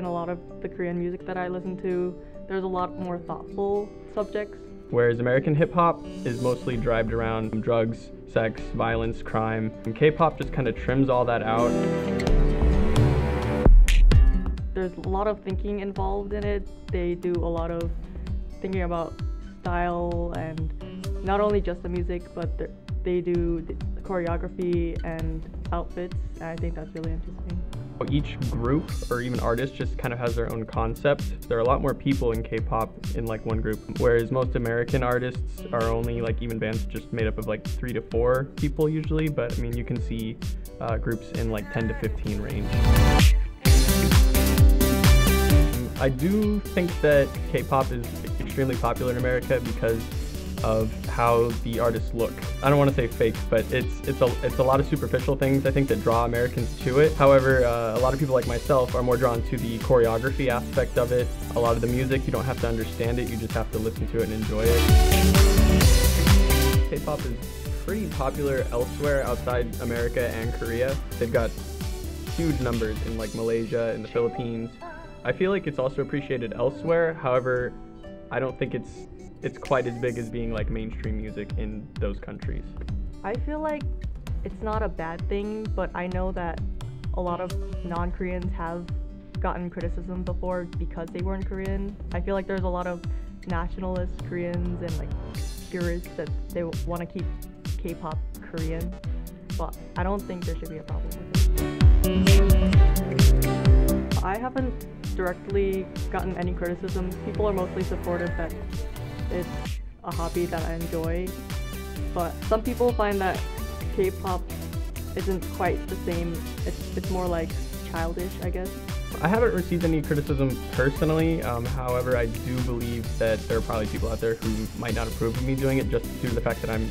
in a lot of the Korean music that I listen to, there's a lot more thoughtful subjects. Whereas American hip-hop is mostly derived around drugs, sex, violence, crime. And K-pop just kind of trims all that out. There's a lot of thinking involved in it. They do a lot of thinking about style and not only just the music, but they do the choreography and outfits. And I think that's really interesting. Each group or even artist just kind of has their own concept. There are a lot more people in K-pop in like one group, whereas most American artists are only like even bands just made up of like 3 to 4 people usually, but I mean you can see groups in like 10 to 15 range. I do think that K-pop is extremely popular in America because of how the artists look. I don't want to say fake, but it's a lot of superficial things I think that draw Americans to it. However, a lot of people like myself are more drawn to the choreography aspect of it. A lot of the music, you don't have to understand it, you just have to listen to it and enjoy it. K-pop is pretty popular elsewhere outside America and Korea. They've got huge numbers in like Malaysia and the Philippines. I feel like it's also appreciated elsewhere. However, I don't think it's quite as big as being like mainstream music in those countries. I feel like it's not a bad thing, but I know that a lot of non-Koreans have gotten criticism before because they weren't Korean. I feel like there's a lot of nationalist Koreans and like purists that they want to keep K-pop Korean, but I don't think there should be a problem with it. I haven't directly gotten any criticism. People are mostly supportive that it's a hobby that I enjoy, but some people find that K-pop isn't quite the same. It's more like childish, I guess. I haven't received any criticism personally, however I do believe that there are probably people out there who might not approve of me doing it just due to the fact that I'm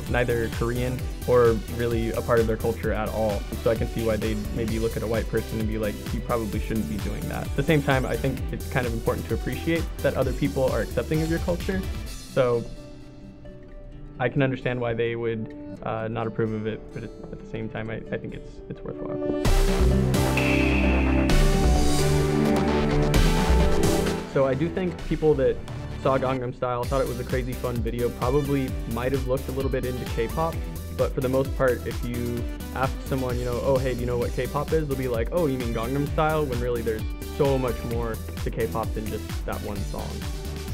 neither Korean or really a part of their culture at all. So I can see why they'd maybe look at a white person and be like, you probably shouldn't be doing that. At the same time, I think it's kind of important to appreciate that other people are accepting of your culture. So I can understand why they would not approve of it, but at the same time, I think it's worthwhile. So I do think people that saw Gangnam Style, thought it was a crazy fun video, probably might have looked a little bit into K-pop, but for the most part, if you ask someone, you know, oh hey, do you know what K-pop is? They'll be like, oh, you mean Gangnam Style? When really there's so much more to K-pop than just that one song.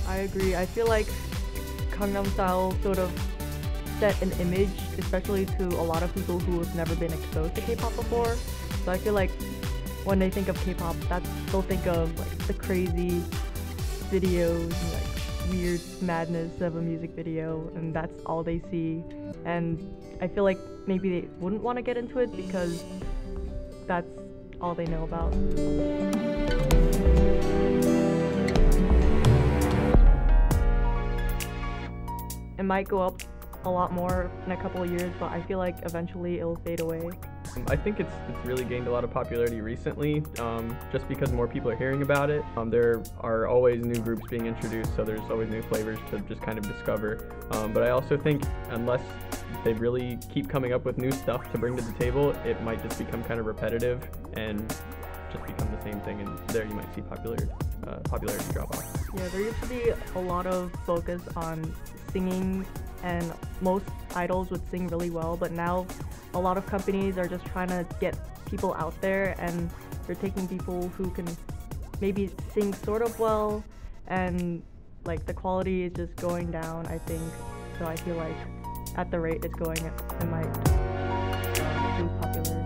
I agree. I feel like Gangnam Style sort of set an image, especially to a lot of people who have never been exposed to K-pop before. So I feel like when they think of K-pop, they'll think of like the crazy videos and like weird madness of a music video, and that's all they see. And I feel like maybe they wouldn't want to get into it because that's all they know about. It might go up a lot more in a couple of years, but I feel like eventually it'll fade away. I think it's really gained a lot of popularity recently, just because more people are hearing about it. There are always new groups being introduced, so there's always new flavors to just kind of discover. But I also think unless they really keep coming up with new stuff to bring to the table, it might just become kind of repetitive and just become the same thing, and there you might see popularity drop off. Yeah, there used to be a lot of focus on singing, and most idols would sing really well, but now a lot of companies are just trying to get people out there, and they're taking people who can maybe sing sort of well, and like the quality is just going down, I think. So I feel like at the rate it's going, it might lose popularity.